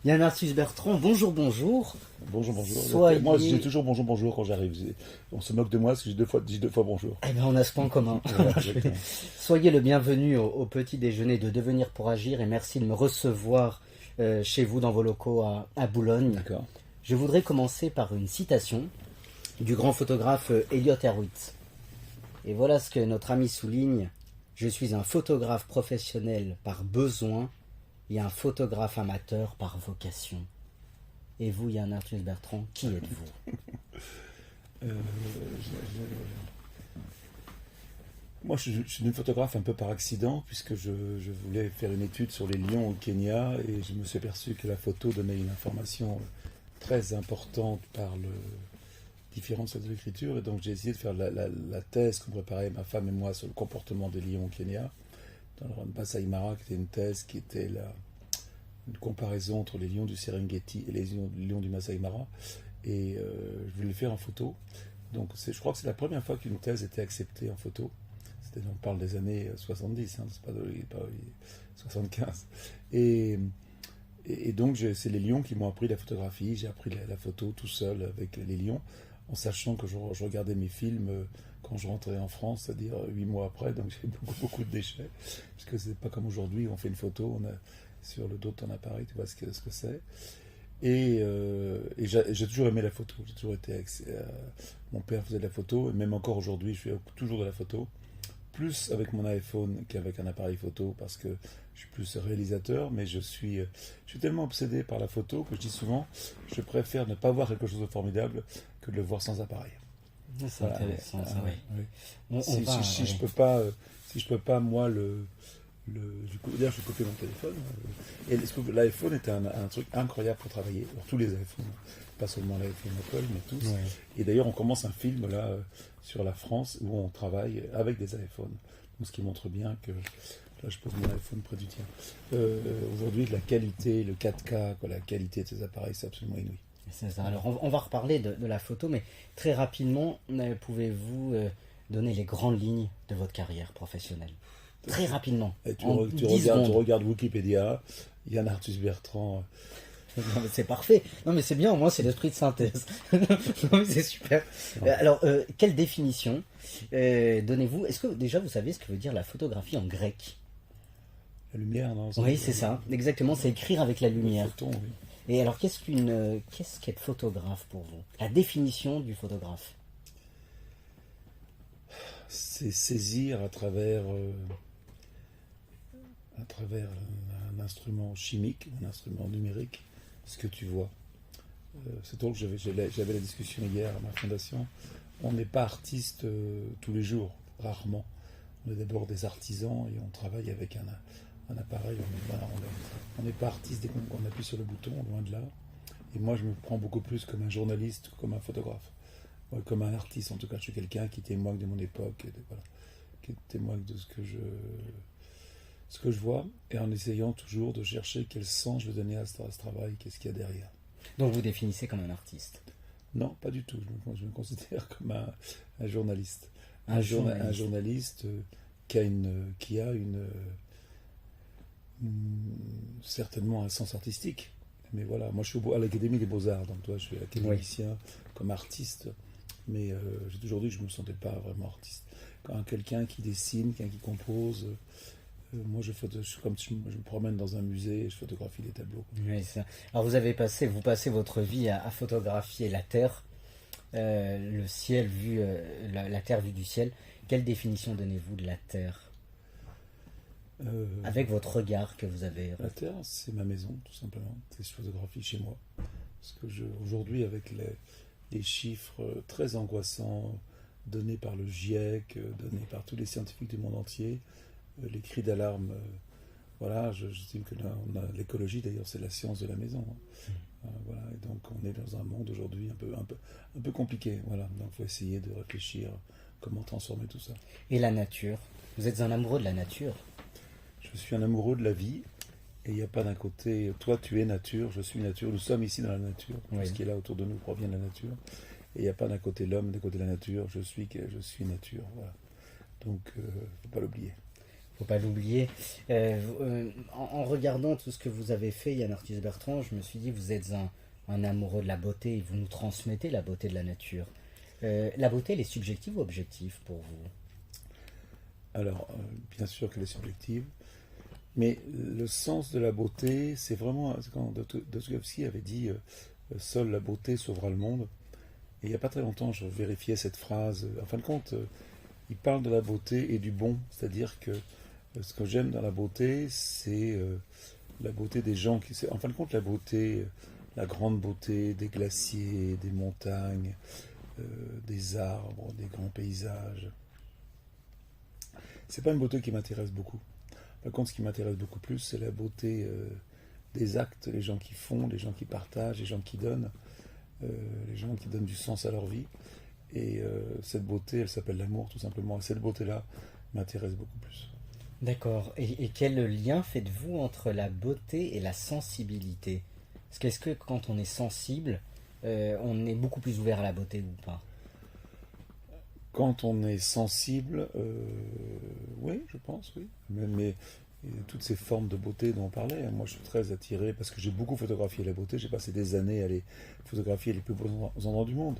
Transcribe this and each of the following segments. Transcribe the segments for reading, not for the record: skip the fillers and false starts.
Yann Arthus Bertrand, bonjour, bonjour. Bonjour, bonjour. Soyez... Moi, je dis toujours bonjour, bonjour quand j'arrive. On se moque de moi parce que je dis deux fois bonjour. Eh bien, on a ce point commun. Voilà, Soyez le bienvenu au petit déjeuner de Devenir pour Agir et merci de me recevoir chez vous dans vos locaux à Boulogne. D'accord. Je voudrais commencer par une citation du grand photographe Elliott Erwitt. Et voilà ce que notre ami souligne. Je suis un photographe professionnel par besoin et un photographe amateur par vocation. Et vous, Yann Arthus Bertrand, qui êtes-vous? Moi, je suis devenu photographe un peu par accident, puisque je voulais faire une étude sur les lions au Kenya, et je me suis aperçu que la photo donnait une information très importante par le différence de l'écriture, et donc j'ai essayé de faire la thèse qu'on préparait ma femme et moi sur le comportement des lions au Kenya, dans le Masai Mara, qui était une thèse qui était une comparaison entre les lions du Serengeti et les lions du Masai Mara, et je voulais le faire en photo. Donc je crois que c'est la première fois qu'une thèse était acceptée en photo. On parle des années 70, hein, c'est pas 75. Et donc c'est les lions qui m'ont appris la photographie. J'ai appris la photo tout seul avec les lions, en sachant que je regardais mes films quand je rentrais en France, c'est-à-dire 8 mois après, donc j'ai beaucoup de déchets, parce que c'est pas comme aujourd'hui, on fait une photo, on a sur le dos de ton appareil, tu vois ce que c'est. Et j'ai toujours aimé la photo, j'ai toujours été... mon père faisait de la photo, et même encore aujourd'hui, je fais toujours de la photo, plus avec mon iPhone qu'avec un appareil photo, parce que je suis plus réalisateur, mais je suis tellement obsédé par la photo que je dis souvent, je préfère ne pas voir quelque chose de formidable que de le voir sans appareil. C'est voilà, intéressant, ça, oui. Si je peux pas, moi, d'ailleurs, je copiais mon téléphone. Et l'iPhone était un truc incroyable pour travailler. Alors, tous les iPhones, pas seulement l'iPhone Apple, mais tous. Ouais. Et d'ailleurs, on commence un film là sur la France où on travaille avec des iPhones. Donc, ce qui montre bien que là, je pose mon iPhone près du tien. Aujourd'hui, la qualité, le 4K, la qualité de ces appareils, c'est absolument inouï. C'est ça. Alors, on va reparler de la photo, mais très rapidement, pouvez-vous donner les grandes lignes de votre carrière professionnelle? Très rapidement. Tu regardes Wikipédia, Yann Arthus Bertrand. Non, mais c'est parfait. Non, mais c'est bien, au moins, c'est l'esprit de synthèse. Non, mais c'est super. Alors, quelle définition donnez-vous? Est-ce que déjà vous savez ce que veut dire la photographie en grec? La lumière, non? Oui, c'est ça. Exactement, c'est écrire avec la lumière. Photon, oui. Et alors, qu'est-ce qu'être photographe pour vous? La définition du photographe? C'est saisir à travers un instrument chimique, un instrument numérique, ce que tu vois. C'est drôle que j'avais la discussion hier à ma fondation. On n'est pas artiste tous les jours, rarement. On est d'abord des artisans et on travaille avec un appareil. On n'est pas artiste dès qu'on appuie sur le bouton, loin de là. Et moi, je me prends beaucoup plus comme un journaliste que comme un photographe. Ouais, comme un artiste, en tout cas, je suis quelqu'un qui témoigne de mon époque, qui témoigne de ce que je vois, et en essayant toujours de chercher quel sens je veux donner à ce travail, qu'est-ce qu'il y a derrière. Donc vous définissez comme un artiste? Non, pas du tout. Je me considère comme un journaliste. Un journaliste qui a certainement un sens artistique. Mais voilà, moi je suis à l'Académie des Beaux-Arts, donc toi je suis académicien comme artiste, mais j'ai toujours dit que je ne me sentais pas vraiment artiste. Quand quelqu'un qui dessine, quelqu'un qui compose... moi, je me promène dans un musée et je photographie les tableaux. Oui, ça. Alors, vous passez votre vie à photographier la Terre, le ciel vu, la Terre vue du ciel. Quelle définition donnez-vous de la Terre avec votre regard que vous avez? La Terre, c'est ma maison, tout simplement. C'est je photographie chez moi. Parce que aujourd'hui, avec les chiffres très angoissants donnés par le GIEC, donnés par tous les scientifiques du monde entier, les cris d'alarme, voilà, j'estime que l'écologie d'ailleurs c'est la science de la maison. Voilà, et donc on est dans un monde aujourd'hui un peu compliqué, voilà, donc il faut essayer de réfléchir comment transformer tout ça. Et la nature? Vous êtes un amoureux de la nature? Je suis un amoureux de la vie, et il n'y a pas d'un côté, toi tu es nature, je suis nature, nous sommes ici dans la nature, tout ce qui est là autour de nous provient de la nature, et il n'y a pas d'un côté l'homme, d'un côté la nature, je suis nature, voilà. Donc, faut pas l'oublier. faut pas l'oublier. En regardant tout ce que vous avez fait, Yann Arthus-Bertrand, je me suis dit, vous êtes un amoureux de la beauté et vous nous transmettez la beauté de la nature. La beauté, elle est subjective ou objective pour vous? Alors, bien sûr qu'elle est subjective, mais le sens de la beauté, c'est vraiment quand Dostoïevski avait dit seule la beauté sauvera le monde. Et il n'y a pas très longtemps, je vérifiais cette phrase. En fin de compte, il parle de la beauté et du bon, c'est-à-dire que ce que j'aime dans la beauté, c'est la beauté des gens. En fin de compte, la beauté, la grande beauté des glaciers, des montagnes, des arbres, des grands paysages. C'est pas une beauté qui m'intéresse beaucoup. Par contre, ce qui m'intéresse beaucoup plus, c'est la beauté des actes, les gens qui font, les gens qui partagent, les gens qui donnent, les gens qui donnent du sens à leur vie. Et cette beauté, elle s'appelle l'amour, tout simplement. Et cette beauté-là m'intéresse beaucoup plus. D'accord. Et quel lien faites-vous entre la beauté et la sensibilité? Est-ce que quand on est sensible, on est beaucoup plus ouvert à la beauté ou pas? Quand on est sensible, oui, je pense, oui. Mais toutes ces formes de beauté dont on parlait, moi je suis très attiré parce que j'ai beaucoup photographié la beauté. J'ai passé des années à aller photographier les plus beaux endroits du monde.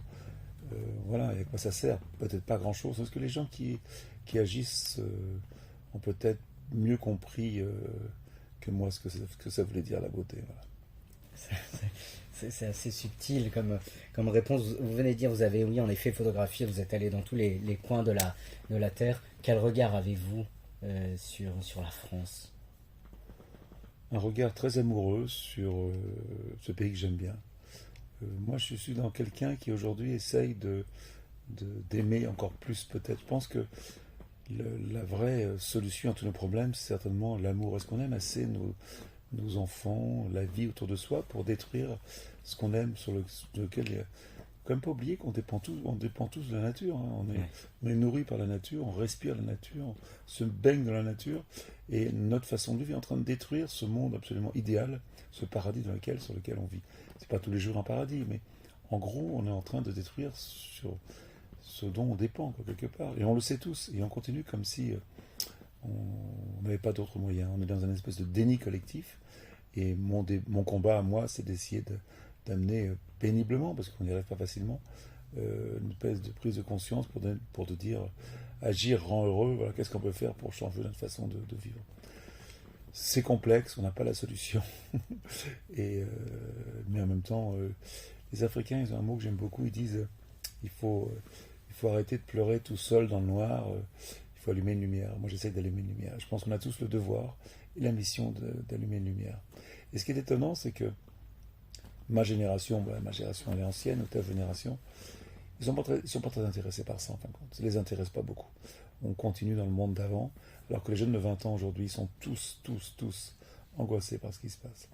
Voilà, et à quoi ça sert? Peut-être pas grand-chose. Parce que les gens qui agissent ont peut-être mieux compris que moi ce que ça voulait dire la beauté. Voilà. C'est assez subtil comme réponse. Vous venez de dire, vous avez, oui, en effet, photographié, vous êtes allé dans tous les coins de la Terre. Quel regard avez-vous sur la France? Un regard très amoureux sur ce pays que j'aime bien. Moi, je suis dans quelqu'un qui aujourd'hui essaye d'aimer encore plus peut-être. Je pense que la vraie solution à tous nos problèmes, c'est certainement l'amour. Est-ce qu'on aime assez nos enfants, la vie autour de soi, pour détruire ce qu'on aime, sur lequel il y a... Quand même pas oublier qu'on dépend tous de la nature. Hein. On est nourri par la nature, on respire la nature, on se baigne dans la nature, et notre façon de vivre est en train de détruire ce monde absolument idéal, ce paradis sur lequel on vit. C'est pas tous les jours un paradis, mais en gros, on est en train de détruire sur ce dont on dépend, quoi, quelque part. Et on le sait tous, et on continue comme si on n'avait pas d'autres moyens. On est dans un espèce de déni collectif, et mon combat à moi, c'est d'essayer d'amener péniblement, parce qu'on n'y arrive pas facilement, une espèce de prise de conscience pour te dire agir rend heureux, voilà, qu'est-ce qu'on peut faire pour changer notre façon de vivre. C'est complexe, on n'a pas la solution, mais en même temps, les Africains, ils ont un mot que j'aime beaucoup, ils disent il faut arrêter de pleurer tout seul dans le noir, il faut allumer une lumière. Moi j'essaie d'allumer une lumière, je pense qu'on a tous le devoir et la mission d'allumer une lumière. Et ce qui est étonnant, c'est que ma génération elle est ancienne, ou ta génération, ils ne sont pas très intéressés par ça en fin de compte. Ça ne les intéresse pas beaucoup. On continue dans le monde d'avant, alors que les jeunes de 20 ans aujourd'hui sont tous angoissés par ce qui se passe.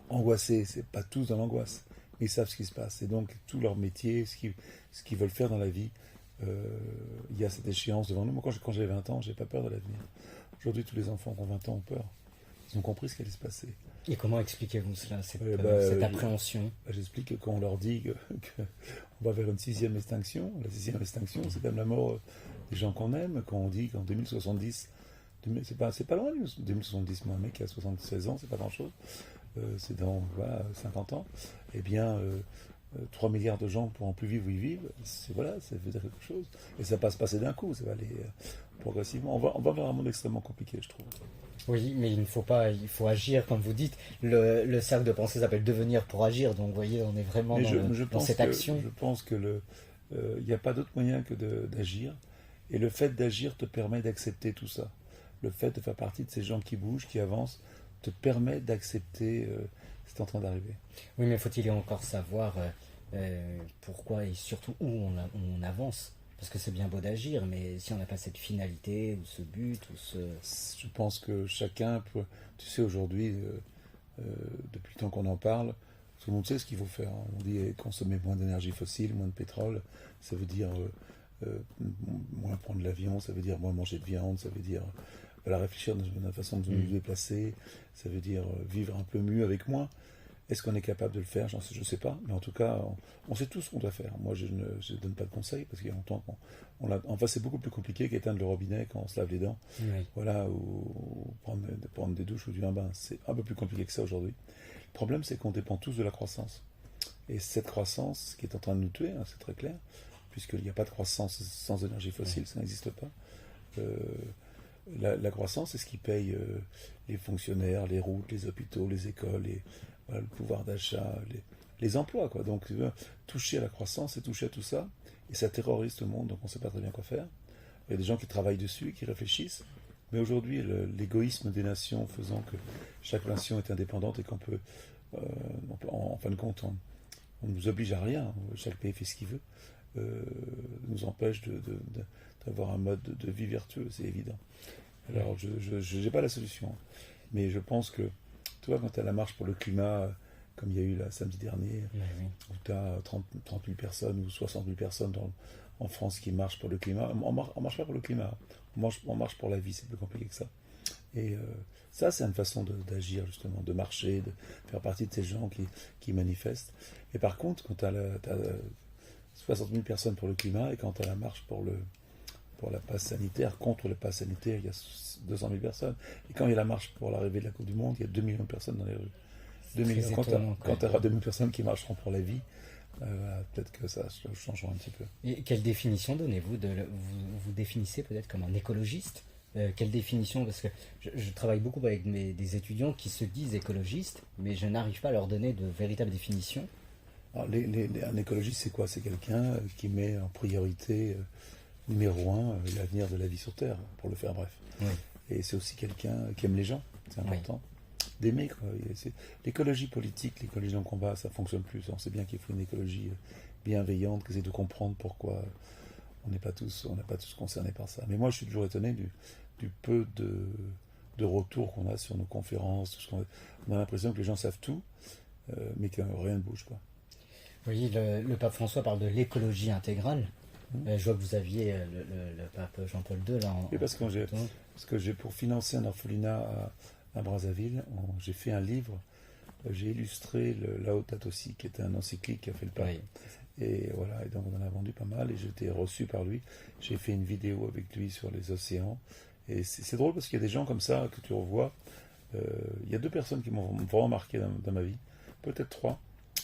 Angoissés, c'est pas tous dans l'angoisse, mais ils savent ce qui se passe. Et donc tout leur métier, ce qu'ils veulent faire dans la vie, il y a cette échéance devant nous. Moi quand j'avais 20 ans, j'ai pas peur de l'avenir. Aujourd'hui tous les enfants qui ont 20 ans ont peur. Ils ont compris ce qui allait se passer. Et comment expliquez-vous cela, cette appréhension? J'explique que quand on leur dit qu'on va vers une sixième extinction, la sixième extinction, c'est quand même la mort des gens qu'on aime. Quand on dit qu'en 2070, c'est pas loin, 2070, moi, un mec qui a 76 ans, c'est pas grand-chose, c'est dans 50 ans, eh bien, 3 milliards de gens ne pourront plus vivre où ils vivent, ça veut dire quelque chose. Et ça ne va pas se passer d'un coup, ça va aller progressivement. On va vers un monde extrêmement compliqué, je trouve. Oui, mais il faut agir, comme vous dites. Le cercle de pensée s'appelle devenir pour agir, donc vous voyez, on est vraiment dans cette action. Je pense que il n'y a pas d'autre moyen que d'agir, et le fait d'agir te permet d'accepter tout ça. Le fait de faire partie de ces gens qui bougent, qui avancent, te permet d'accepter ce qui est en train d'arriver. Oui, mais faut-il encore savoir pourquoi et surtout où on avance? Parce que c'est bien beau d'agir, mais si on n'a pas cette finalité, ou ce but, Je pense que chacun peut... Tu sais, aujourd'hui, depuis le temps qu'on en parle, tout le monde sait ce qu'il faut faire. On dit consommer moins d'énergie fossile, moins de pétrole, ça veut dire moins prendre l'avion, ça veut dire moins manger de viande, ça veut dire réfléchir dans la façon de nous déplacer, ça veut dire vivre un peu mieux avec moins. Est-ce qu'on est capable de le faire? Je ne sais pas, mais en tout cas, on sait tout ce qu'on doit faire. Moi, je ne donne pas de conseils parce qu'il y a longtemps enfin, c'est beaucoup plus compliqué qu'éteindre le robinet quand on se lave les dents. Oui. Voilà, ou prendre des douches ou du bain. C'est un peu plus compliqué que ça aujourd'hui. Le problème, c'est qu'on dépend tous de la croissance. Et cette croissance qui est en train de nous tuer, hein, c'est très clair, puisqu'il n'y a pas de croissance sans énergie fossile, ça n'existe pas. Euh, la croissance, c'est ce qui paye les fonctionnaires, les routes, les hôpitaux, les écoles, voilà, le pouvoir d'achat, les emplois, quoi. Donc, toucher à la croissance, c'est toucher à tout ça, et ça terrorise tout le monde, donc on ne sait pas très bien quoi faire. Il y a des gens qui travaillent dessus, qui réfléchissent, mais aujourd'hui, l'égoïsme des nations faisant que chaque nation est indépendante et qu'on peut, en fin de compte, on ne nous oblige à rien, chaque pays fait ce qu'il veut, nous empêche d'avoir un mode de vie vertueux, c'est évident. Alors, je n'ai pas la solution, mais je pense que, toi, quand tu as la marche pour le climat, comme il y a eu là samedi dernier, où tu as 30 000 personnes ou 60 000 personnes en France qui marchent pour le climat, on marche pas pour le climat, on marche pour la vie, c'est plus compliqué que ça. Et ça, c'est une façon d'agir, justement, de marcher, de faire partie de ces gens qui manifestent. Et par contre, quand tu as 60 000 personnes pour le climat et quand tu as la marche pour la passe sanitaire, contre le passe sanitaire, il y a 200 000 personnes. Et quand il y a la marche pour l'arrivée de la Coupe du Monde, il y a 2 millions de personnes dans les rues. 2 millions. Quand tu auras 2 millions de personnes qui marcheront pour la vie, peut-être que ça changera un petit peu. Et quelle définition donnez-vous vous définissez peut-être comme un écologiste? Quelle définition? Parce que je travaille beaucoup avec des étudiants qui se disent écologistes, mais je n'arrive pas à leur donner de véritables définitions. Alors, un écologiste, c'est quoi? C'est quelqu'un qui met en priorité numéro 1 l'avenir de la vie sur Terre, pour le faire bref. Oui. Et c'est aussi quelqu'un qui aime les gens, c'est important. D'aimer, quoi. L'écologie politique, l'écologie en combat, ça fonctionne plus. On sait bien qu'il faut une écologie bienveillante, qui essaie de comprendre pourquoi on n'est pas tous concernés par ça. Mais moi, je suis toujours étonné du peu de retours qu'on a sur nos conférences. On a l'impression que les gens savent tout, mais que rien ne bouge, quoi. Oui, le pape François parle de l'écologie intégrale. Je vois que vous aviez le pape Jean-Paul II là. Oui, parce que j'ai pour financer un orphelinat à Brazzaville, j'ai fait un livre, j'ai illustré Laudato Si, qui était un encyclique qui a fait le pape. Oui. Et voilà, et donc on en a vendu pas mal et j'étais reçu par lui. J'ai fait une vidéo avec lui sur les océans. Et c'est drôle parce qu'il y a des gens comme ça que tu revois. Il y a 2 personnes qui m'ont vraiment marqué dans ma vie, peut-être 3.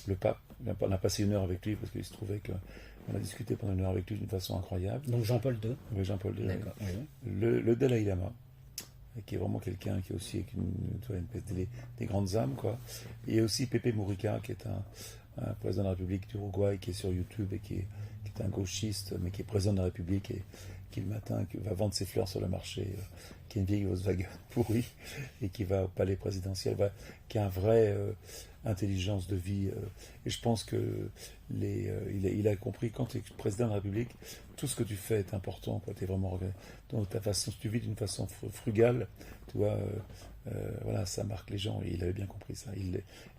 Le pape, on a passé 1 heure avec lui parce qu'il se trouvait qu'on a discuté pendant 1 heure avec lui d'une façon incroyable. Donc Jean-Paul II. Oui, Jean-Paul II. D'accord. Oui. Le Dalai Lama, qui est vraiment quelqu'un qui est aussi des grandes âmes, quoi. Et aussi Pepe Mujica, qui est un président de la République d'Uruguay, qui est sur YouTube et qui est un gauchiste, mais qui est président de la République et qui le matin va vendre ses fleurs sur le marché, qui est une vieille Volkswagen pourrie et qui va au palais présidentiel, qui a une vraie intelligence de vie. Et je pense que il a compris quand tu es président de la République, tout ce que tu fais est important. Tu es vraiment donc tu vis d'une façon frugale, tu vois. Voilà, ça marque les gens et il avait bien compris ça.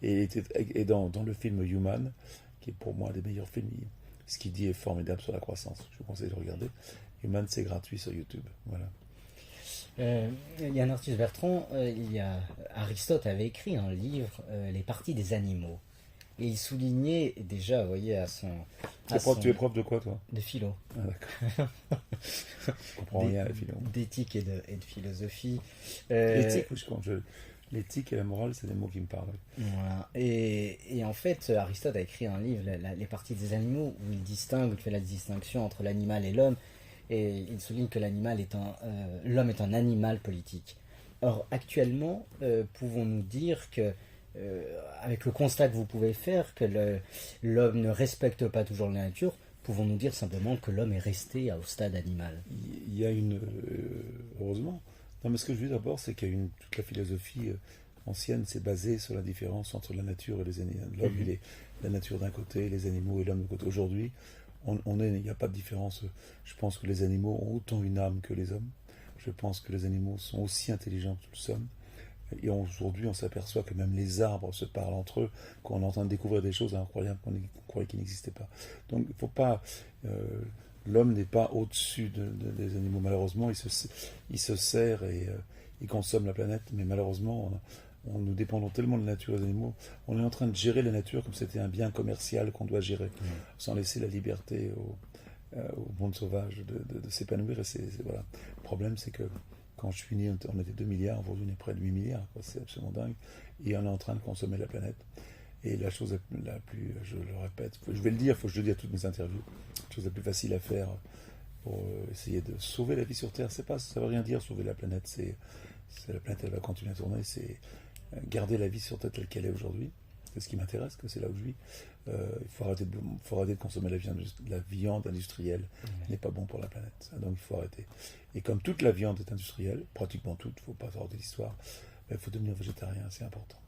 Et dans le film Human, qui est pour moi un des meilleurs films, ce qu'il dit est formidable sur la croissance. Je vous conseille de regarder. Human, c'est gratuit sur YouTube. Voilà. Il y a un artiste Bertrand, Aristote avait écrit un livre, Les parties des animaux. Et il soulignait déjà, vous voyez, Tu es prof de quoi, toi? De philo. Ah, d'accord. Je comprends rien à la philo. D'éthique et de philosophie. L'éthique, oui, je comprends. L'éthique et la morale, c'est des mots qui me parlent. Voilà. Et en fait, Aristote a écrit un livre, Les parties des animaux, où il fait la distinction entre l'animal et l'homme. Et il souligne que l'homme est un animal politique. Or, actuellement, pouvons-nous dire que, avec le constat que vous pouvez faire, que l'homme ne respecte pas toujours la nature, pouvons-nous dire simplement que l'homme est resté au stade animal? Il y a heureusement. Non, mais ce que je veux d'abord, c'est qu'il y a toute la philosophie ancienne s'est basée sur la différence entre la nature et les animaux. L'homme, il est la nature d'un côté, les animaux et l'homme de l'autre. Aujourd'hui, il n'y a pas de différence. Je pense que les animaux ont autant une âme que les hommes. Je pense que les animaux sont aussi intelligents que nous sommes. Et aujourd'hui, on s'aperçoit que même les arbres se parlent entre eux, qu'on est en train de découvrir des choses incroyables qu'on croyait qu'ils n'existaient pas. Donc, il ne faut pas... l'homme n'est pas au-dessus des animaux. Malheureusement, il se sert et il consomme la planète. Mais malheureusement, nous dépendons tellement de la nature et des animaux. On est en train de gérer la nature comme si c'était un bien commercial qu'on doit gérer, sans laisser la liberté au monde sauvage de s'épanouir. Voilà. Le problème, c'est que quand je suis né, on était 2 milliards, aujourd'hui on est près de 8 milliards, quoi. C'est absolument dingue. Et on est en train de consommer la planète. Et la chose la plus, je le répète, je vais le dire, il faut que je le dise à toutes mes interviews, la chose la plus facile à faire pour essayer de sauver la vie sur Terre, ça veut rien dire sauver la planète, c'est la planète, elle va continuer à tourner, c'est garder la vie sur Terre telle qu'elle est aujourd'hui. C'est ce qui m'intéresse, que c'est là où je vis. Il faut arrêter de consommer la viande industrielle. Ce n'est pas bon pour la planète. Donc il faut arrêter. Et comme toute la viande est industrielle, pratiquement toute, il ne faut pas faire d'histoire, il faut devenir végétarien, c'est important.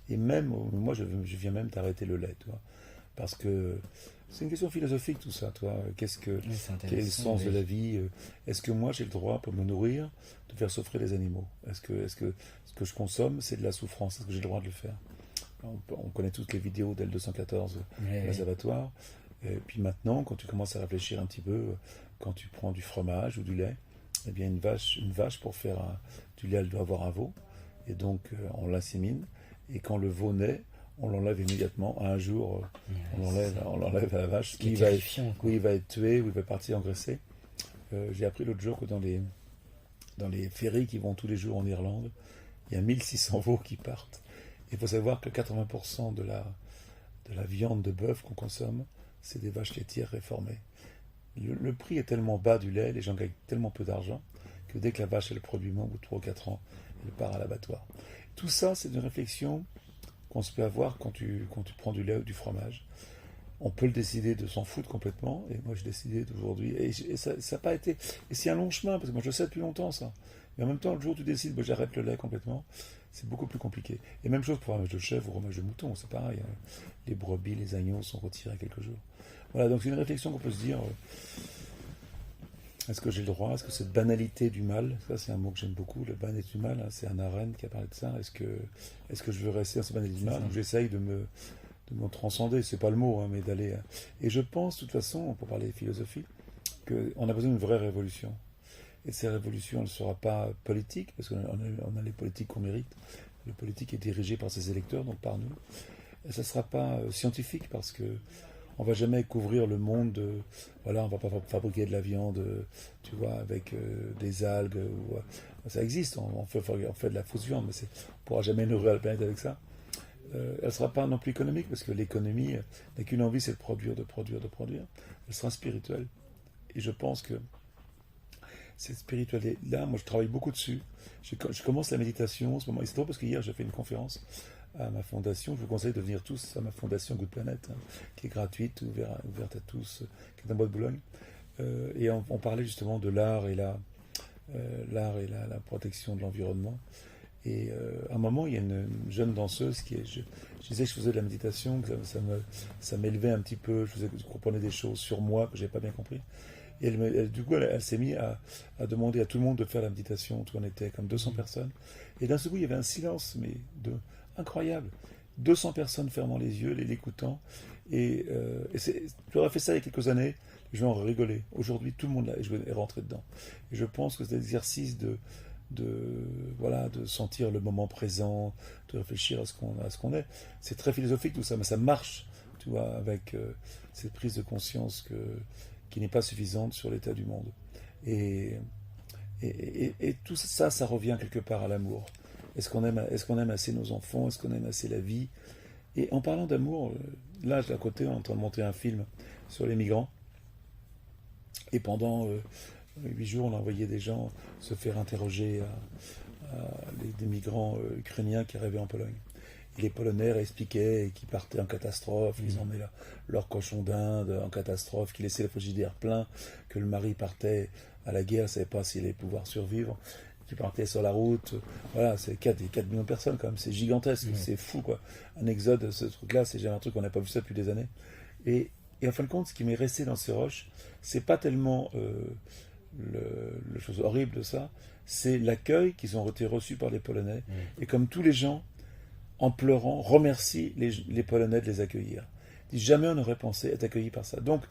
Et même, moi je viens même d'arrêter le lait, tu vois, parce que c'est une question philosophique tout ça, toi. Quel est le sens de la vie? Est-ce que moi j'ai le droit pour me nourrir de faire souffrir les animaux? Est-ce que ce que je consomme c'est de la souffrance? Est-ce que j'ai le droit de le faire? On connaît toutes les vidéos d'L214, les abattoirs. Et puis maintenant, quand tu commences à réfléchir un petit peu, quand tu prends du fromage ou du lait, eh bien une vache pour faire du lait, elle doit avoir un veau. Et donc on l'insémine. Et quand le veau naît, on l'enlève immédiatement. Un jour, on l'enlève à la vache. Il va être tué ou il va partir engraissé. J'ai appris l'autre jour que dans les ferries qui vont tous les jours en Irlande, il y a 1600 veaux qui partent. Il faut savoir que 80% de la viande de bœuf qu'on consomme, c'est des vaches laitières réformées. Le prix est tellement bas du lait, les gens gagnent tellement peu d'argent, que dès que la vache elle produit moins, au bout de 3 ou 4 ans, elle part à l'abattoir. Tout ça, c'est une réflexion qu'on se peut avoir quand tu prends du lait ou du fromage. On peut le décider de s'en foutre complètement, et moi j'ai décidé d'aujourd'hui, et ça n'a pas été... Et c'est un long chemin, parce que moi je le sais depuis longtemps ça. Mais en même temps, le jour où tu décides, j'arrête le lait complètement, c'est beaucoup plus compliqué. Et même chose pour fromage de chèvre ou fromage de mouton, c'est pareil. Les brebis, les agneaux sont retirés quelques jours. Voilà, donc c'est une réflexion qu'on peut se dire, est-ce que j'ai le droit? Est-ce que cette banalité du mal, ça c'est un mot que j'aime beaucoup, la banalité du mal, hein, c'est Hannah Arendt qui a parlé de ça, est-ce que je veux rester dans cette banalité du mal? Donc j'essaye de me transcender, c'est pas le mot, hein, mais d'aller... Et je pense, de toute façon, pour parler de philosophie, qu'on a besoin d'une vraie révolution. Et cette révolution, elle ne sera pas politique, parce qu'on a les politiques qu'on mérite. Le politique est dirigé par ses électeurs, donc par nous. Et ça ne sera pas scientifique, parce que on ne va jamais couvrir le monde. Voilà, on ne va pas fabriquer de la viande, tu vois, avec des algues. Ça existe, on fait de la fausse viande, mais on ne pourra jamais nourrir la planète avec ça. Elle ne sera pas non plus économique, parce que l'économie n'a qu'une envie, c'est de produire. Elle sera spirituelle. Et je pense que cette spiritualité-là, moi je travaille beaucoup dessus. Je commence la méditation en ce moment. Et c'est drôle parce que hier j'ai fait une conférence à ma fondation. Je vous conseille de venir tous à ma fondation Good Planet, hein, qui est gratuite, ouverte à tous, qui est en Bois de Boulogne. Et on parlait justement de l'art et la protection de l'environnement. Et à un moment, il y a une jeune danseuse je disais que je faisais de la méditation, que ça m'élevait un petit peu, je comprenais des choses sur moi que je n'avais pas bien compris. Et du coup, elle s'est mise à demander à tout le monde de faire la méditation. On était comme 200 personnes. Et d'un seul coup, il y avait un silence, mais incroyable. 200 personnes fermant les yeux, l'écoutant. J'aurais fait ça il y a quelques années, les gens auraient rigolé. Aujourd'hui, tout le monde est rentré dedans. Et je pense que c'est l'exercice de sentir le moment présent, de réfléchir à ce qu'on est. C'est très philosophique tout ça, mais ça marche, tu vois, avec cette prise de conscience qui n'est pas suffisante sur l'état du monde. Et tout ça, ça revient quelque part à l'amour. Est-ce qu'on aime assez nos enfants? Est-ce qu'on aime assez la vie? Et en parlant d'amour, là, à côté, on est en train de monter un film sur les migrants. Et pendant 8 jours, on a envoyé des gens se faire interroger des migrants ukrainiens qui arrivaient en Pologne. Et les Polonais expliquaient qu'ils partaient en catastrophe, qu'ils emmenaient leur cochon d'Inde en catastrophe, qu'ils laissaient le frigidaire plein, que le mari partait à la guerre, ne savait pas s'il allait pouvoir survivre, qu'il partait sur la route. Voilà, c'est 4 millions de personnes quand même, c'est gigantesque, c'est fou quoi. Un exode, ce truc-là, c'est jamais un truc qu'on n'a pas vu ça depuis des années. Et en fin de compte, ce qui m'est resté dans ces roches, c'est pas tellement le chose horrible de ça, c'est l'accueil qu'ils ont été reçus par les Polonais. Et comme tous les gens, en pleurant, remercie les Polonais de les accueillir. Ils disent, jamais on n'aurait pensé être accueillis par ça. Donc,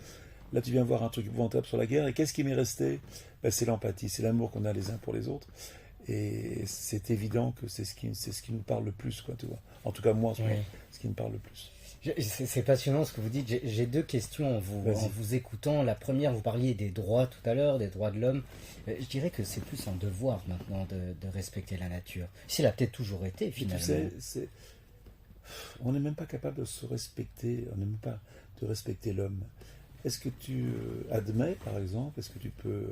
là, tu viens voir un truc épouvantable sur la guerre, et qu'est-ce qui m'est resté? C'est l'empathie, c'est l'amour qu'on a les uns pour les autres. Et c'est évident que c'est ce qui nous parle le plus, quoi, tu vois. En tout cas, moi, Oui. ce qui me parle le plus. C'est passionnant ce que vous dites. J'ai deux questions en vous écoutant. La première, vous parliez des droits tout à l'heure, des droits de l'homme. Je dirais que c'est plus un devoir maintenant de respecter la nature. S'il a peut-être toujours été, finalement. Tu sais, on n'est même pas capable de se respecter, on n'est même pas de respecter l'homme. Est-ce que tu admets, par exemple, est-ce que tu peux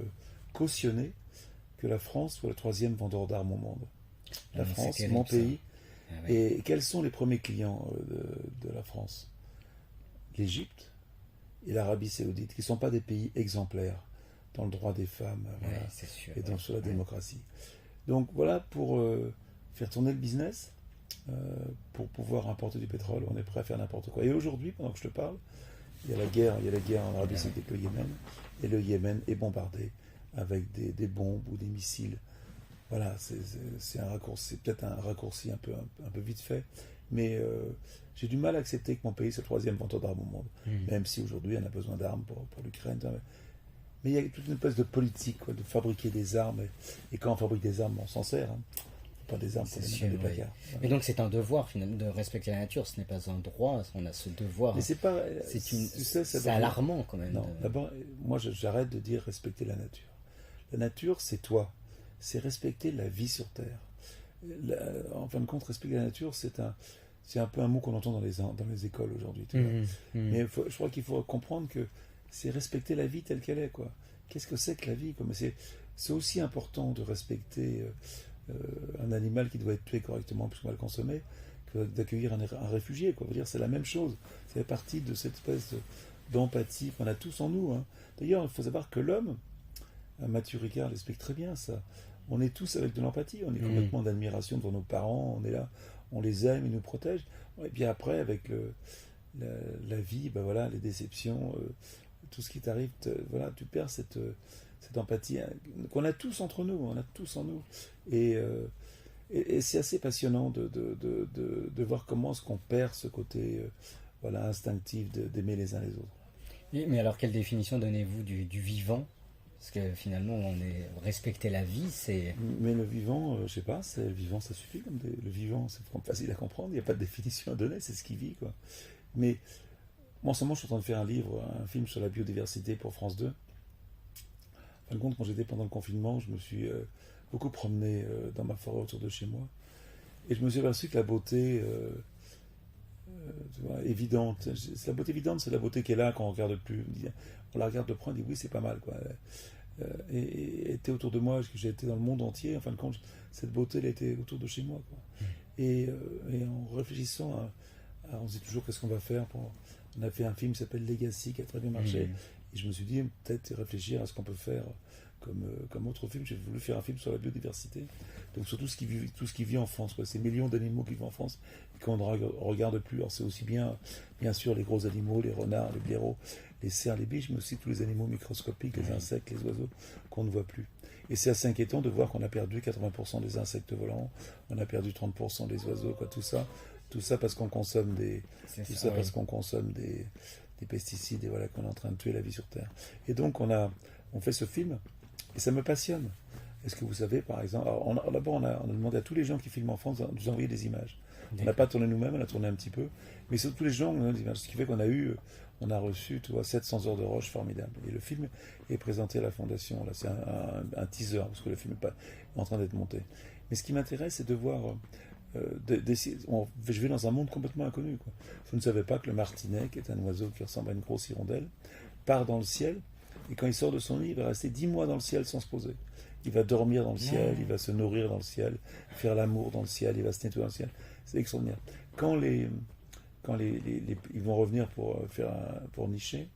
cautionner que la France soit le 3e vendeur d'armes au monde? La France, terrible, mon pays. Ah, oui. Et quels sont les premiers clients de la France? L'Égypte et l'Arabie Saoudite, qui ne sont pas des pays exemplaires dans le droit des femmes, voilà, C'est sûr, et sur la démocratie. Donc voilà, pour faire tourner le business, pour pouvoir importer du pétrole, on est prêt à faire n'importe quoi. Et aujourd'hui, pendant que je te parle, il y a la guerre en Arabie Saoudite avec le Yémen, et le Yémen est bombardé avec des bombes ou des missiles. Voilà, c'est un raccourci, c'est peut-être un raccourci un peu vite fait, mais j'ai du mal à accepter que mon pays soit le 3e vendeur d'armes au monde, même si aujourd'hui on a besoin d'armes pour l'Ukraine. Mais il y a toute une espèce de politique, quoi, de fabriquer des armes, et quand on fabrique des armes, on s'en sert, hein. Pas des armes pour les mettre dans des placards. Oui. Mais donc c'est un devoir finalement de respecter la nature, ce n'est pas un droit, on a ce devoir. Mais c'est pas, c'est alarmant quand même. Non, d'abord, moi j'arrête de dire respecter la nature. La nature, c'est toi, c'est respecter la vie sur Terre. En fin de compte, respecter la nature, c'est un peu un mot qu'on entend dans les écoles aujourd'hui. Mais je crois qu'il faut comprendre que c'est respecter la vie telle qu'elle est, quoi. Qu'est-ce que c'est que la vie, quoi? Mais c'est aussi important de respecter un animal qui doit être tué correctement puisqu'on va le consommer que d'accueillir un réfugié, quoi. C'est la même chose. Ça fait partie de cette espèce d'empathie qu'on a tous en nous, hein. D'ailleurs, il faut savoir que l'homme, Mathieu Ricard l'explique très bien, ça. On est tous avec de l'empathie, on est complètement d'admiration devant nos parents, on est là, on les aime, ils nous protègent. Et puis après, avec la vie, ben voilà, les déceptions, tout ce qui t'arrive, voilà, tu perds cette empathie qu'on a tous entre nous, on a tous en nous. Et c'est assez passionnant de voir comment est-ce qu'on perd ce côté voilà, instinctif d'aimer les uns les autres. Mais alors, quelle définition donnez-vous du vivant? Parce que finalement, respecter la vie, c'est... Mais le vivant, je sais pas, le vivant, ça suffit. Le vivant, c'est facile à comprendre, il n'y a pas de définition à donner, c'est ce qui vit, quoi. Mais moi, en ce moment, je suis en train de faire un film sur la biodiversité pour France 2. En fin de compte, quand j'étais pendant le confinement, je me suis beaucoup promené dans ma forêt autour de chez moi. Et je me suis aperçu que la beauté tu vois, évidente, la beauté évidente, c'est la beauté qui est là quand on regarde plus. On la regarde de près, on dit oui, c'est pas mal, quoi. Et était autour de moi, j'ai été dans le monde entier, en fin de compte, cette beauté, elle était autour de chez moi, quoi. Et en réfléchissant on se dit toujours qu'est-ce qu'on va faire on a fait un film qui s'appelle Legacy qui a très bien marché, et je me suis dit peut-être réfléchir à ce qu'on peut faire comme autre film. J'ai voulu faire un film sur la biodiversité, donc sur tout ce qui vit en France, quoi. Ces millions d'animaux qui vivent en France et qu'on ne regarde plus. Alors c'est aussi bien sûr les gros animaux, les renards, les blaireaux, les cerfs, les biches, mais aussi tous les animaux microscopiques, les insectes, les oiseaux qu'on ne voit plus. Et c'est assez inquiétant de voir qu'on a perdu 80% des insectes volants, on a perdu 30% des oiseaux, quoi. Tout ça parce qu'on consomme parce qu'on consomme des pesticides, et voilà, qu'on est en train de tuer la vie sur Terre. Et donc on fait ce film et ça me passionne. Est-ce que vous savez, par exemple, d'abord on a demandé à tous les gens qui filment en France de nous envoyer des images. On n'a pas tourné nous-mêmes, on a tourné un petit peu, mais surtout les gens, on a des images, ce qui fait qu'on a reçu 700 heures de roche formidables. Et le film est présenté à la Fondation. Là, c'est un teaser, parce que le film n'est pas en train d'être monté. Mais ce qui m'intéresse, c'est de voir... je vais dans un monde complètement inconnu, quoi. Je ne savais pas que le martinet, qui est un oiseau qui ressemble à une grosse hirondelle, part dans le ciel, et quand il sort de son nid, il va rester 10 mois dans le ciel sans se poser. Il va dormir dans le ciel, il va se nourrir dans le ciel, faire l'amour dans le ciel, il va se nettoyer dans le ciel. C'est extraordinaire. Quand ils vont revenir pour nicher,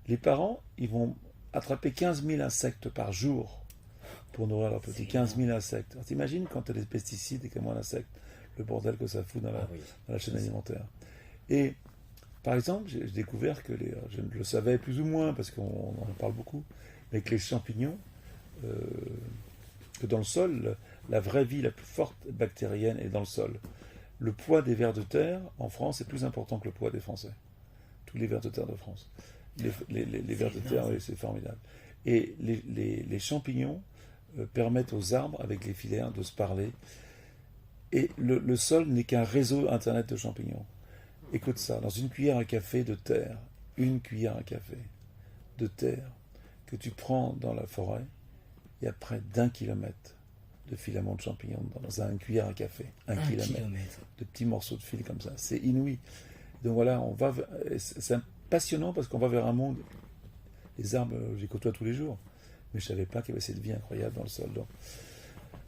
les parents, ils vont attraper 15 000 insectes par jour pour nourrir leurs petits. 15 000 insectes. Alors t'imagines quand tu as des pesticides et qu'il y a moins d'insectes, le bordel que ça fout dans la chaîne alimentaire. Et par exemple, j'ai découvert que je le savais plus ou moins parce qu'on en parle beaucoup, mais que les champignons, que dans le sol, la vraie vie la plus forte bactérienne est dans le sol. Le poids des vers de terre en France est plus important que le poids des Français. Tous les vers de terre de France. Les vers de terre, oui, c'est formidable. Et les champignons permettent aux arbres, avec les filaires, de se parler. Et le sol n'est qu'un réseau internet de champignons. Écoute ça, dans une cuillère à café de terre, une cuillère à café de terre que tu prends dans la forêt, il y a près d'1 kilomètre de filaments de champignons dans une cuillère à café. Un kilomètre. De petits morceaux de fil comme ça. C'est inouï. Donc voilà, c'est passionnant parce qu'on va vers un monde. Les arbres, je les côtoie tous les jours. Mais je ne savais pas qu'il y avait cette vie incroyable dans le sol. Donc,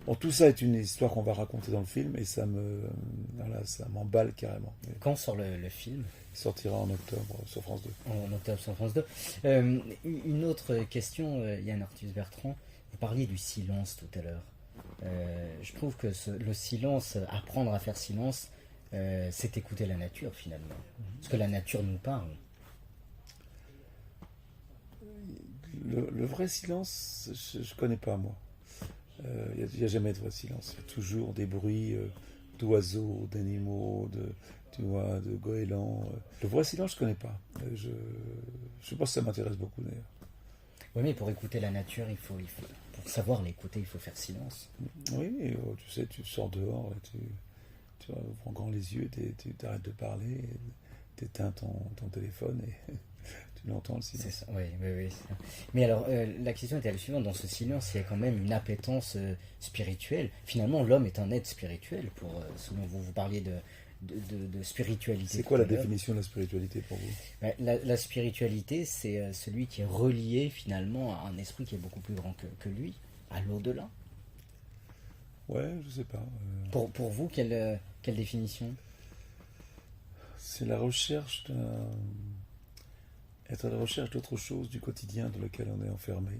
bon, tout ça est une histoire qu'on va raconter dans le film et ça m'emballe carrément. Quand sort le film? Il sortira en octobre sur France 2. En octobre sur France 2. Une autre question, Yann Arthus-Bertrand. Vous parliez du silence tout à l'heure. Je trouve que le silence, apprendre à faire silence, c'est écouter la nature finalement. Parce que la nature nous parle. Le vrai silence, je ne connais pas moi. Il n'y a jamais de vrai silence. Il y a toujours des bruits d'oiseaux, d'animaux, de goélands. Le vrai silence, je ne connais pas. Je pense que ça m'intéresse beaucoup d'ailleurs. Oui, mais pour écouter la nature, pour savoir l'écouter, il faut faire silence. Oui, tu sais, tu sors dehors, et tu prends grand les yeux, tu t'arrêtes de parler, tu éteins ton téléphone et tu l'entends le silence. C'est ça, oui. C'est ça. Mais alors, la question était la suivante. Dans ce silence, il y a quand même une appétence spirituelle. Finalement, l'homme est un être spirituel, selon vous. Vous parliez de spiritualité. C'est quoi la définition de la spiritualité pour vous? La spiritualité, c'est celui qui est relié finalement à un esprit qui est beaucoup plus grand que lui, à l'au-delà. Ouais, je sais pas. Pour vous, quelle définition? C'est la recherche être à la recherche d'autre chose du quotidien dans lequel on est enfermé.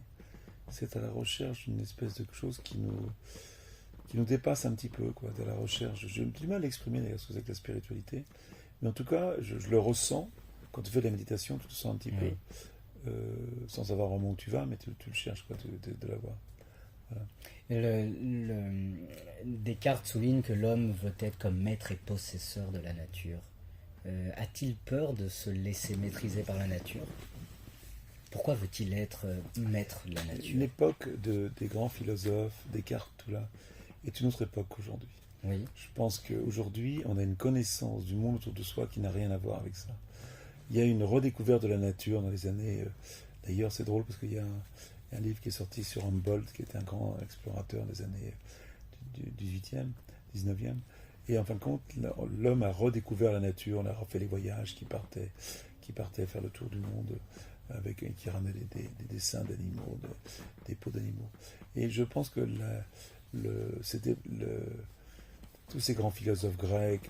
C'est à la recherche d'une espèce de chose qui nous dépasse un petit peu, quoi, de la recherche. J'ai du mal à exprimer d'ailleurs ce que c'est que la spiritualité, mais en tout cas, je le ressens. Quand tu fais de la méditation, tu te sens un petit peu, sans savoir vraiment où tu vas, mais tu le cherches, quoi, de la voir. Voilà. Descartes souligne que l'homme veut être comme maître et possesseur de la nature. A-t-il peur de se laisser maîtriser par la nature? Pourquoi veut-il être maître de la nature? L'époque des grands philosophes, Descartes, tout là, est une autre époque qu'aujourd'hui. Oui. Je pense qu'aujourd'hui, on a une connaissance du monde autour de soi qui n'a rien à voir avec ça. Il y a une redécouverte de la nature dans les années... d'ailleurs, c'est drôle parce qu'il y a un livre qui est sorti sur Humboldt, qui était un grand explorateur des années du 18e, 19e. Et en fin de compte, l'homme a redécouvert la nature, on a refait les voyages qui partaient faire le tour du monde, qui ramenaient des dessins d'animaux, des peaux d'animaux. Et je pense que tous ces grands philosophes grecs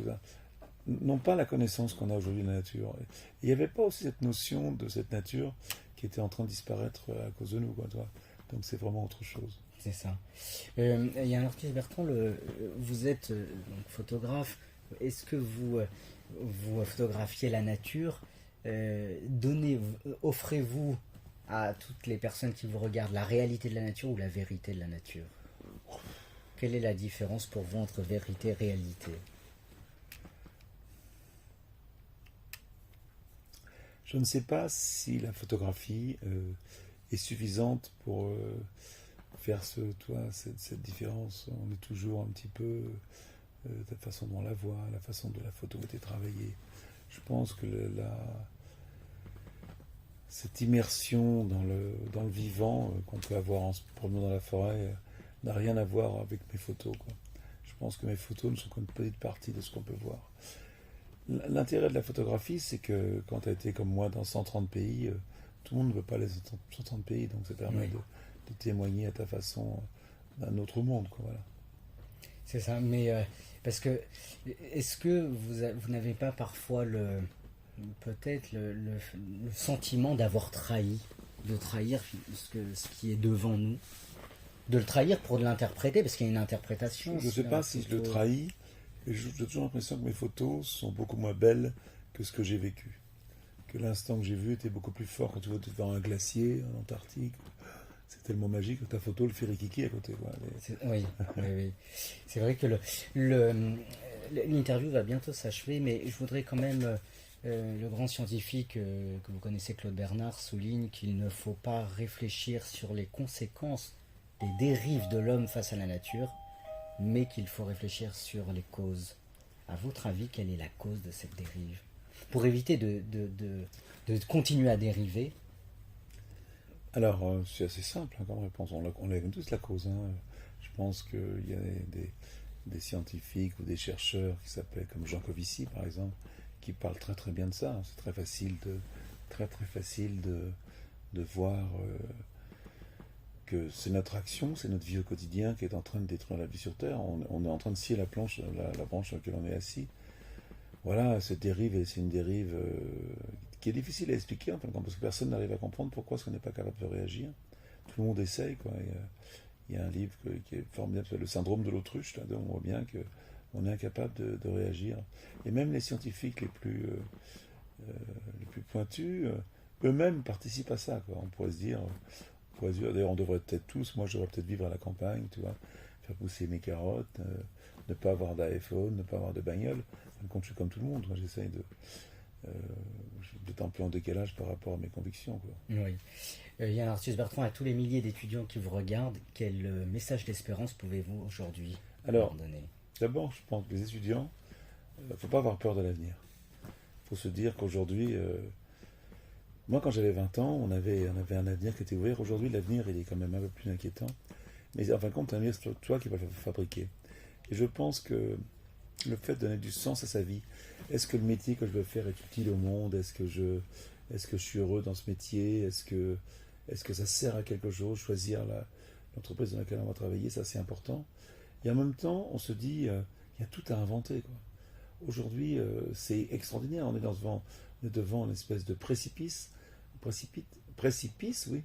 n'ont pas la connaissance qu'on a aujourd'hui de la nature. Et il n'y avait pas aussi cette notion de cette nature qui était en train de disparaître à cause de nous, quoi, toi. Donc c'est vraiment autre chose. C'est ça. Il y a un artiste, Bertrand, vous êtes donc photographe. Est-ce que vous photographiez la nature? Offrez-vous à toutes les personnes qui vous regardent la réalité de la nature ou la vérité de la nature? Quelle est la différence pour vous entre vérité et réalité? Je ne sais pas si la photographie est suffisante pour faire cette différence. On est toujours un petit peu la façon dont on la voit, la façon dont la photo a été travaillée. Je pense que cette immersion dans le vivant qu'on peut avoir en se promenant dans la forêt n'a rien à voir avec mes photos, quoi. Je pense que mes photos ne sont qu'une petite partie de ce qu'on peut voir. L'intérêt de la photographie, c'est que quand tu as été comme moi dans 130 pays, tout le monde ne veut pas les 130 pays, donc ça permet de témoigner à ta façon d'un autre monde, quoi, voilà. C'est ça, mais parce que est-ce que vous n'avez pas parfois peut-être le sentiment d'avoir de trahir ce qui est devant nous, de le trahir pour l'interpréter, parce qu'il y a une interprétation. Je ne sais pas si je le trahis, mais j'ai toujours l'impression que mes photos sont beaucoup moins belles que ce que j'ai vécu. Que l'instant que j'ai vu était beaucoup plus fort quand tu vois devant un glacier en Antarctique. C'est tellement magique que ta photo le fait rikiki à côté. Oui. C'est vrai que l'interview va bientôt s'achever, mais je voudrais quand même... le grand scientifique que vous connaissez, Claude Bernard, souligne qu'il ne faut pas réfléchir sur les conséquences des dérives de l'homme face à la nature, mais qu'il faut réfléchir sur les causes. À votre avis, quelle est la cause de cette dérive? Pour éviter de continuer à dériver. Alors, c'est assez simple comme réponse. On l'a tous la cause. Je pense qu'il y a des scientifiques ou des chercheurs qui s'appellent comme Jean Covici, par exemple, qui parlent très très bien de ça. C'est très facile de voir que c'est notre action, c'est notre vie au quotidien qui est en train de détruire la vie sur Terre. On est en train de scier la branche sur laquelle on est assis. Voilà, cette dérive, c'est une dérive qui est difficile à expliquer, enfin, parce que personne n'arrive à comprendre pourquoi est-ce qu'on n'est pas capable de réagir. Tout le monde essaye, quoi. Il y a un livre qui est formidable, le syndrome de l'autruche, là, on voit bien qu'on est incapable de réagir. Et même les scientifiques les plus pointus, eux-mêmes participent à ça, quoi. On pourrait se dire, d'ailleurs, on devrait peut-être tous, moi je devrais peut-être vivre à la campagne, tu vois, faire pousser mes carottes, ne pas avoir d'iPhone, ne pas avoir de bagnole. En fin de compte, je suis comme tout le monde, moi j'essaye d'être un peu en décalage par rapport à mes convictions, quoi. Oui. Yann Arthus Bertrand, à tous les milliers d'étudiants qui vous regardent, quel message d'espérance pouvez-vous aujourd'hui leur donner? D'abord, je pense que les étudiants, il ne faut pas avoir peur de l'avenir. Il faut se dire qu'aujourd'hui, moi quand j'avais 20 ans, on avait un avenir qui était ouvert. Aujourd'hui, l'avenir, il est quand même un peu plus inquiétant. Mais en fin de compte, l'avenir, c'est toi qui vas le fabriquer. Et je pense que le fait de donner du sens à sa vie, est-ce que le métier que je veux faire est utile au monde? Est-ce que je suis heureux dans ce métier? Est-ce que ça sert à quelque chose? Choisir l'entreprise dans laquelle on va travailler, ça c'est important. Et en même temps, on se dit, il y a tout à inventer, quoi. Aujourd'hui, c'est extraordinaire. On est devant une espèce de précipice, oui.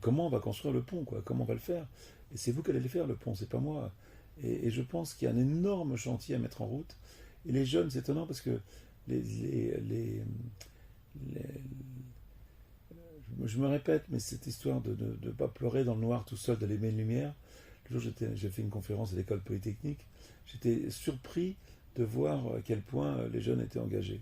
Comment on va construire le pont, quoi? Comment on va le faire? Et c'est vous qui allez le faire, le pont, c'est pas moi. Et je pense qu'il y a un énorme chantier à mettre en route. Et les jeunes, c'est étonnant parce que je me répète, mais cette histoire de ne pas pleurer dans le noir tout seul, de l'aimer une lumière. Le jour j'ai fait une conférence à l'école polytechnique, j'étais surpris de voir à quel point les jeunes étaient engagés.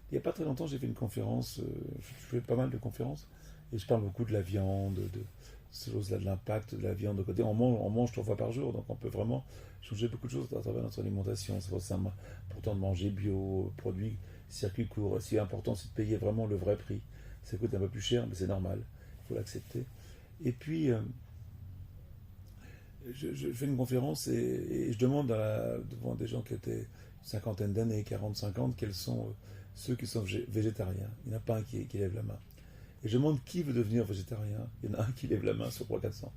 Il n'y a pas très longtemps, j'ai fait une conférence, je fais pas mal de conférences, et je parle beaucoup de la viande, de ces choses-là, de l'impact de la viande. On mange 3 fois par jour, donc on peut vraiment changer beaucoup de choses à travers notre alimentation. C'est important de manger bio, produits, circuits courts. Ce qui est important, c'est de payer vraiment le vrai prix. Ça coûte un peu plus cher, mais c'est normal, il faut l'accepter. Et puis, je fais une conférence et je demande devant des gens qui étaient une cinquantaine d'années, 40, 50, quels sont ceux qui sont végétariens. Il n'y en a pas un qui lève la main. Et je demande qui veut devenir végétarien. Il y en a un qui lève la main sur 300-400.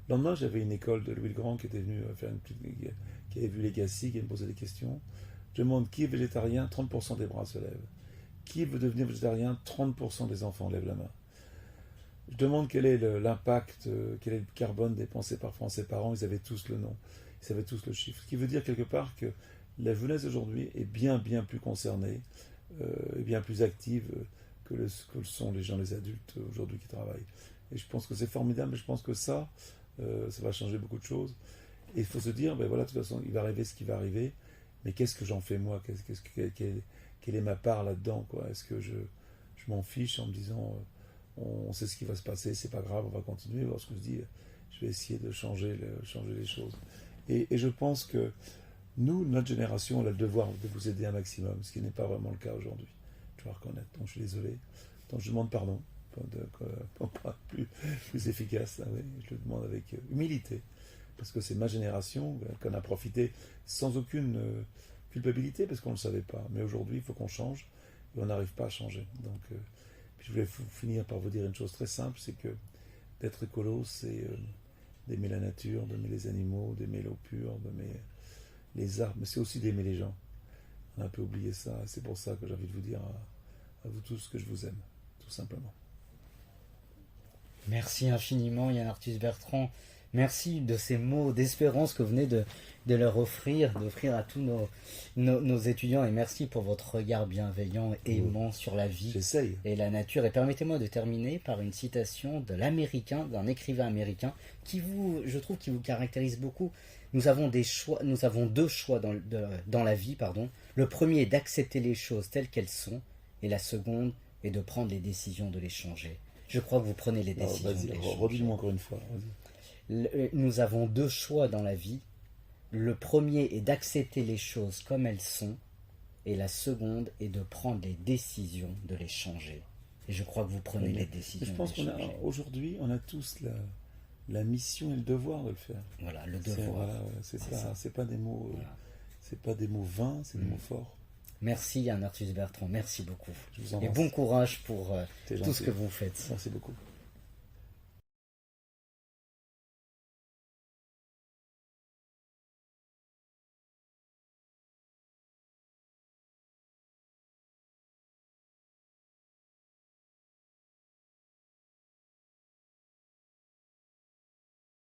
Le lendemain, j'avais une école de Louis le Grand qui était venue faire qui avait vu Legacy, qui me posait des questions. Je demande qui est végétarien, 30% des bras se lèvent. Qui veut devenir végétarien, 30% des enfants lèvent la main. Je demande quel est l'impact, quel est le carbone dépensé par Français par an. Ils avaient tous le nom, ils savaient tous le chiffre. Ce qui veut dire quelque part que la jeunesse d'aujourd'hui est bien plus concernée et bien plus active que le sont les adultes aujourd'hui qui travaillent. Et je pense que c'est formidable, mais je pense que ça va changer beaucoup de choses. Et il faut se dire, ben voilà, de toute façon, il va arriver ce qui va arriver, mais qu'est-ce que j'en fais moi? Quelle est ma part là-dedans, quoi? Est-ce que je m'en fiche en me disant... on sait ce qui va se passer, c'est pas grave, on va continuer. Lorsque je dis, je vais essayer de changer les choses. Et je pense que nous, notre génération, on a le devoir de vous aider un maximum, ce qui n'est pas vraiment le cas aujourd'hui. Je dois reconnaître. Donc je suis désolé. Donc je demande pardon pour pas plus efficace. Oui. Je le demande avec humilité, parce que c'est ma génération qu'on a profité sans aucune culpabilité, parce qu'on ne le savait pas. Mais aujourd'hui, il faut qu'on change, et on n'arrive pas à changer. Donc je voulais finir par vous dire une chose très simple, c'est que d'être écolo, c'est d'aimer la nature, d'aimer les animaux, d'aimer l'eau pure, d'aimer les arbres, mais c'est aussi d'aimer les gens. On a un peu oublié ça, et c'est pour ça que j'ai envie de vous dire à vous tous que je vous aime, tout simplement. Merci infiniment Yann Arthus Bertrand. Merci de ces mots d'espérance que vous venez de leur d'offrir à tous nos étudiants, et merci pour votre regard bienveillant et aimant sur la vie et la nature. Et permettez-moi de terminer par une citation d'un écrivain américain je trouve, qui vous caractérise beaucoup. Nous avons deux choix dans la vie, pardon. Le premier est d'accepter les choses telles qu'elles sont, et la seconde est de prendre les décisions de les changer. Je crois que vous prenez les décisions de les changer. Redis-moi encore une fois. Nous avons deux choix dans la vie. Le premier est d'accepter les choses comme elles sont, et la seconde est de prendre les décisions de les changer. Et je crois que vous prenez les décisions. Je pense qu'aujourd'hui, on a tous la mission et le devoir de le faire. Voilà, le devoir. C'est pas des mots, voilà. C'est pas des mots vains, c'est des mots forts. Merci Yann Arthus Bertrand, merci beaucoup. Je vous en et bon courage pour tout ce que vous faites. Merci beaucoup.